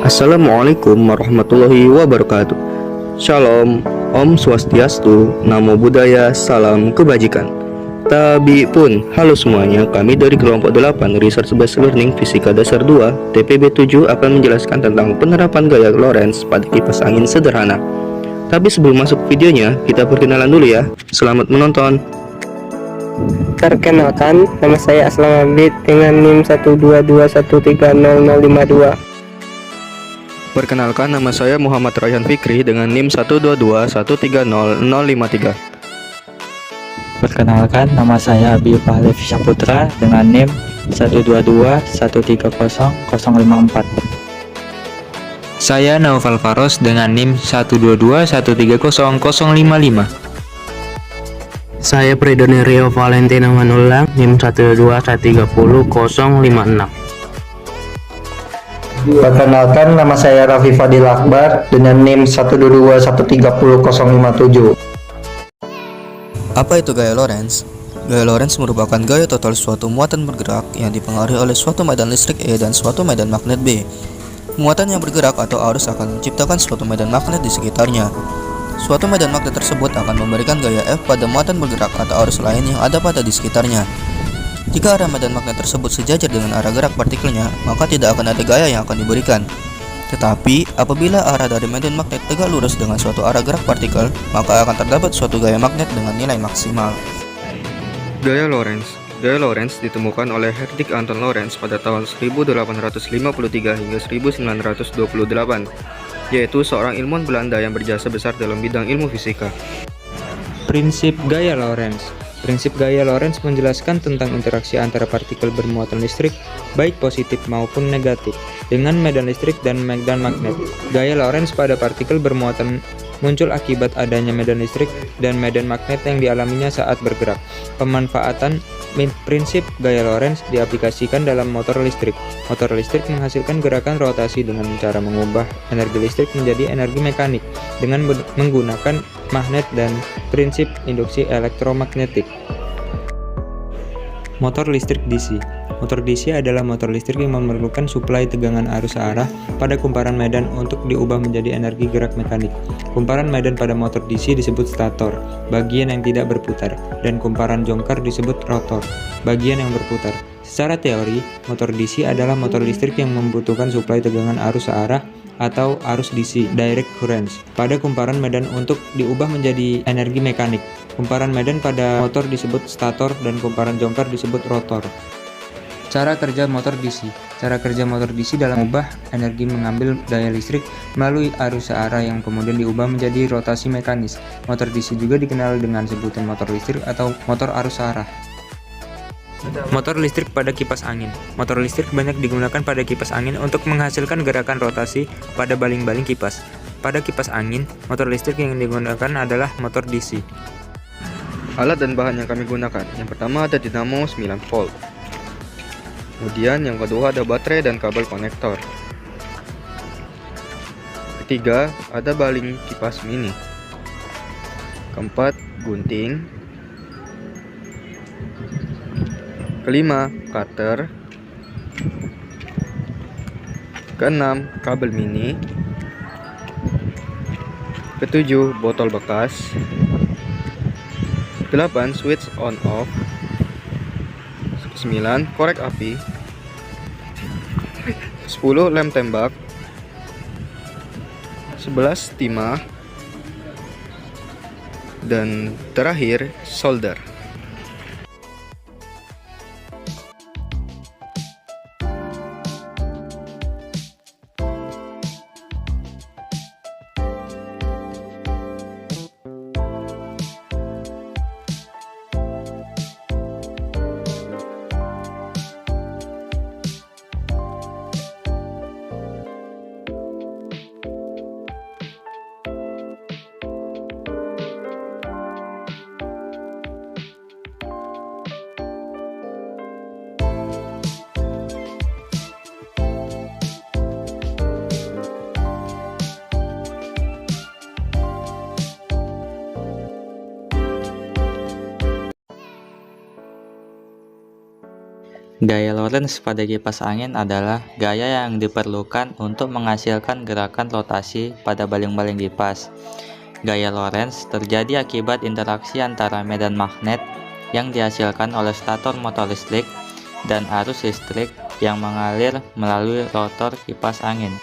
Assalamualaikum warahmatullahi wabarakatuh. Shalom, Om Swastiastu, Namo Buddhaya, Salam Kebajikan. Tabi pun, halo semuanya, kami dari kelompok 8 Research Based Learning Fisika Dasar 2 TPB 7 akan menjelaskan tentang penerapan gaya Lorentz pada kipas angin sederhana. Tapi sebelum masuk videonya, kita perkenalan dulu ya. Selamat menonton. Perkenalkan, nama saya Aslam Abid dengan NIM 122130052. Perkenalkan, nama saya Muhammad Rayhan Fikri dengan NIM 122130053. Perkenalkan, nama saya Abi Fahlev Syaputra dengan NIM 122130054. Saya Naufal Faros dengan NIM 122130055. Saya Pridoni Rio Valentina Manula, NIM 1213056. Perkenalkan, nama saya Raffi Fadil Akbar dengan NIM 122130057. Apa itu gaya Lorentz? Gaya Lorentz merupakan gaya total suatu muatan bergerak yang dipengaruhi oleh suatu medan listrik E dan suatu medan magnet B. Muatan yang bergerak atau arus akan menciptakan suatu medan magnet di sekitarnya. Suatu medan magnet tersebut akan memberikan gaya F pada muatan bergerak atau arus lain yang ada pada di sekitarnya. Jika arah medan magnet tersebut sejajar dengan arah gerak partikelnya, maka tidak akan ada gaya yang akan diberikan. Tetapi, apabila arah dari medan magnet tegak lurus dengan suatu arah gerak partikel, maka akan terdapat suatu gaya magnet dengan nilai maksimal. Gaya Lorentz. Gaya Lorentz ditemukan oleh Hendrik Anton Lorentz pada tahun 1853 hingga 1928, yaitu seorang ilmuwan Belanda yang berjasa besar dalam bidang ilmu fisika. Prinsip gaya Lorentz. Prinsip gaya Lorentz menjelaskan tentang interaksi antara partikel bermuatan listrik, baik positif maupun negatif, dengan medan listrik dan medan magnet. Gaya Lorentz pada partikel bermuatan muncul akibat adanya medan listrik dan medan magnet yang dialaminya saat bergerak. Pemanfaatan prinsip gaya Lorentz diaplikasikan dalam motor listrik. Motor listrik menghasilkan gerakan rotasi dengan cara mengubah energi listrik menjadi energi mekanik dengan menggunakan magnet dan prinsip induksi elektromagnetik. Motor listrik DC. Motor DC adalah motor listrik yang memerlukan suplai tegangan arus searah pada kumparan medan untuk diubah menjadi energi gerak mekanik. Kumparan medan pada motor DC disebut stator, bagian yang tidak berputar, dan kumparan jongkar disebut rotor, bagian yang berputar. Secara teori, motor DC adalah motor listrik yang membutuhkan suplai tegangan arus searah atau arus DC, direct currents, pada kumparan medan untuk diubah menjadi energi mekanik. Kumparan medan pada motor disebut stator dan kumparan jongkar disebut rotor. Cara kerja motor DC. Cara kerja motor DC dalam mengubah energi mengambil daya listrik melalui arus searah yang kemudian diubah menjadi rotasi mekanis. Motor DC juga dikenal dengan sebutan motor listrik atau motor arus searah. Motor listrik pada kipas angin. Motor listrik banyak digunakan pada kipas angin untuk menghasilkan gerakan rotasi pada baling-baling kipas. Pada kipas angin, motor listrik yang digunakan adalah motor DC. Alat dan bahan yang kami gunakan. Yang pertama ada dinamo 9 volt. Kemudian yang kedua ada baterai dan kabel konektor. Ketiga ada baling kipas mini. Keempat gunting. Kelima cutter. Keenam kabel mini. Ketujuh botol bekas. 8 switch on off. 9 korek api. 10 lem tembak. 11 timah. Dan terakhir solder. Gaya Lorentz pada kipas angin adalah gaya yang diperlukan untuk menghasilkan gerakan rotasi pada baling-baling kipas. Gaya Lorentz terjadi akibat interaksi antara medan magnet yang dihasilkan oleh stator motor listrik dan arus listrik yang mengalir melalui rotor kipas angin.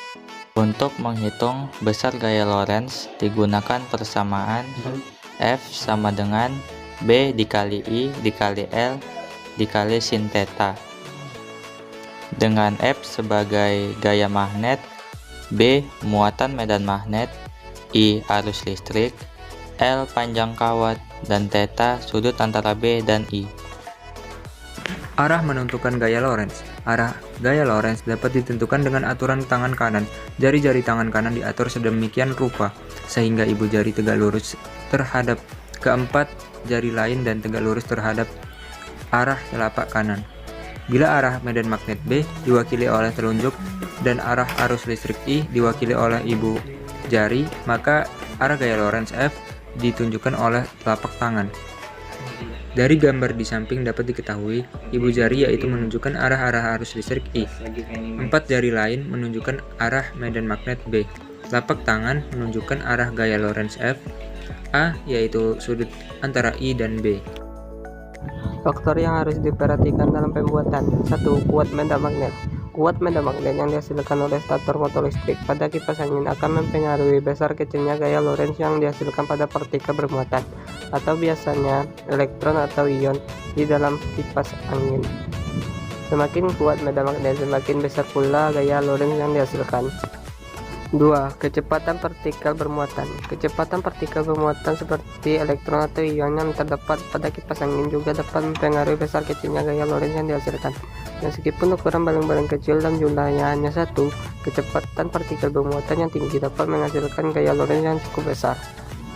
Untuk menghitung besar gaya Lorentz digunakan persamaan F sama dengan B dikali I dikali L dikali sin theta, dengan F sebagai gaya magnet, B muatan medan magnet, I arus listrik, L panjang kawat, dan theta sudut antara B dan I. Arah menentukan gaya Lorentz. Arah gaya Lorentz dapat ditentukan dengan aturan tangan kanan. Jari-jari tangan kanan diatur sedemikian rupa sehingga ibu jari tegak lurus terhadap keempat jari lain dan tegak lurus terhadap arah telapak kanan. Bila arah medan magnet B diwakili oleh telunjuk dan arah arus listrik I diwakili oleh ibu jari, maka arah gaya Lorentz F ditunjukkan oleh telapak tangan. Dari gambar di samping dapat diketahui, ibu jari yaitu menunjukkan arah-arah arus listrik I. Empat jari lain menunjukkan arah medan magnet B. Telapak tangan menunjukkan arah gaya Lorentz F. A yaitu sudut antara I dan B. Faktor yang harus diperhatikan dalam pembuatan. 1. Kuat medan magnet. Kuat medan magnet yang dihasilkan oleh stator motor listrik pada kipas angin akan mempengaruhi besar kecilnya gaya Lorentz yang dihasilkan pada partikel bermuatan, atau biasanya elektron atau ion, di dalam kipas angin. Semakin kuat medan magnet, semakin besar pula gaya Lorentz yang dihasilkan. 2. Kecepatan partikel bermuatan. Kecepatan partikel bermuatan seperti elektron atau ion yang terdapat pada kipas angin juga dapat mempengaruhi besar kecilnya gaya Lorentz yang dihasilkan. Meskipun ukuran baling-baling kecil dan jumlahnya hanya 1, kecepatan partikel bermuatan yang tinggi dapat menghasilkan gaya Lorentz yang cukup besar.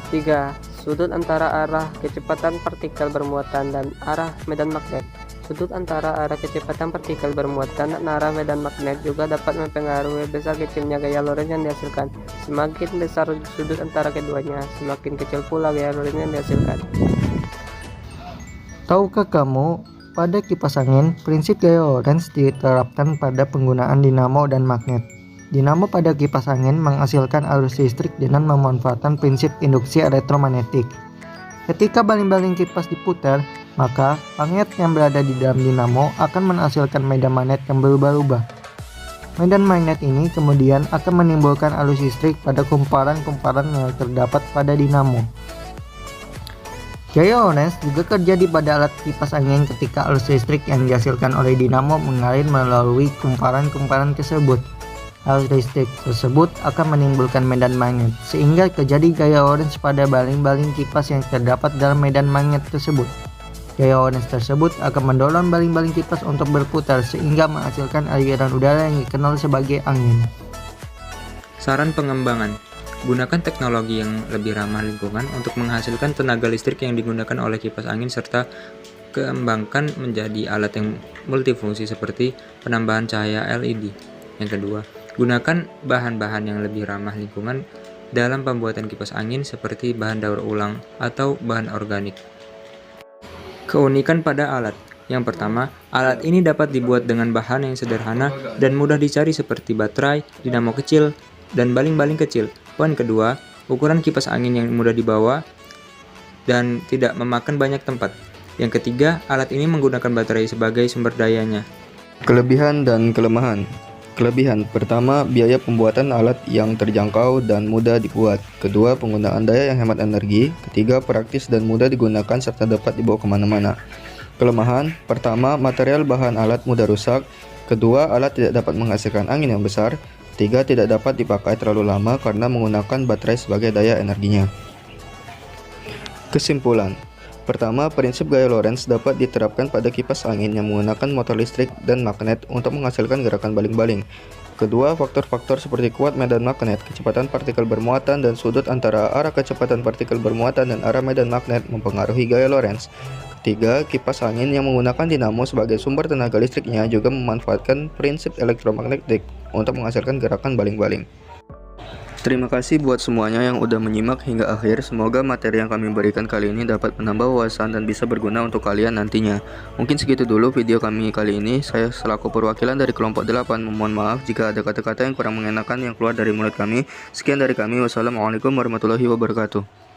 3. Sudut antara arah kecepatan partikel bermuatan dan arah medan magnet. Sudut antara arah kecepatan partikel bermuatan dan arah medan magnet juga dapat mempengaruhi besar kecilnya gaya Lorentz yang dihasilkan. Semakin besar sudut antara keduanya, semakin kecil pula gaya Lorentz yang dihasilkan. Tahukah kamu, pada kipas angin, prinsip gaya Lorentz diterapkan pada penggunaan dinamo dan magnet. Dinamo pada kipas angin menghasilkan arus listrik dengan memanfaatkan prinsip induksi elektromagnetik. Ketika baling-baling kipas diputar, maka magnet yang berada di dalam dinamo akan menghasilkan medan magnet yang berubah-ubah. Medan magnet ini kemudian akan menimbulkan arus listrik pada kumparan-kumparan yang terdapat pada dinamo. Gaya Lorentz juga terjadi pada alat kipas angin ketika arus listrik yang dihasilkan oleh dinamo mengalir melalui kumparan-kumparan tersebut. Arus listrik tersebut akan menimbulkan medan magnet, sehingga terjadi gaya Lorentz pada baling-baling kipas yang terdapat dalam medan magnet tersebut. Gaya Lorentz tersebut akan mendorong baling-baling kipas untuk berputar sehingga menghasilkan aliran udara yang dikenal sebagai angin. Saran pengembangan. Gunakan teknologi yang lebih ramah lingkungan untuk menghasilkan tenaga listrik yang digunakan oleh kipas angin serta kembangkan menjadi alat yang multifungsi seperti penambahan cahaya LED. Yang kedua, gunakan bahan-bahan yang lebih ramah lingkungan dalam pembuatan kipas angin seperti bahan daur ulang atau bahan organik. Keunikan pada alat. Yang pertama, alat ini dapat dibuat dengan bahan yang sederhana dan mudah dicari seperti baterai, dinamo kecil, dan baling-baling kecil. Poin kedua, ukuran kipas angin yang mudah dibawa dan tidak memakan banyak tempat. Yang ketiga, alat ini menggunakan baterai sebagai sumber dayanya. Kelebihan dan kelemahan. Kelebihan pertama, biaya pembuatan alat yang terjangkau dan mudah dibuat. Kedua, penggunaan daya yang hemat energi. Ketiga, praktis dan mudah digunakan serta dapat dibawa kemana-mana. Kelemahan pertama, material bahan alat mudah rusak. Kedua, alat tidak dapat menghasilkan angin yang besar. Ketiga, tidak dapat dipakai terlalu lama karena menggunakan baterai sebagai daya energinya. Kesimpulan. Pertama, prinsip gaya Lorentz dapat diterapkan pada kipas angin yang menggunakan motor listrik dan magnet untuk menghasilkan gerakan baling-baling. Kedua, faktor-faktor seperti kuat medan magnet, kecepatan partikel bermuatan, dan sudut antara arah kecepatan partikel bermuatan dan arah medan magnet mempengaruhi gaya Lorentz. Ketiga, kipas angin yang menggunakan dinamo sebagai sumber tenaga listriknya juga memanfaatkan prinsip elektromagnetik untuk menghasilkan gerakan baling-baling. Terima kasih buat semuanya yang udah menyimak hingga akhir. Semoga materi yang kami berikan kali ini dapat menambah wawasan dan bisa berguna untuk kalian nantinya. Mungkin segitu dulu video kami kali ini. Saya selaku perwakilan dari kelompok 8 memohon maaf jika ada kata-kata yang kurang mengenakan yang keluar dari mulut kami. Sekian dari kami. Wassalamualaikum warahmatullahi wabarakatuh.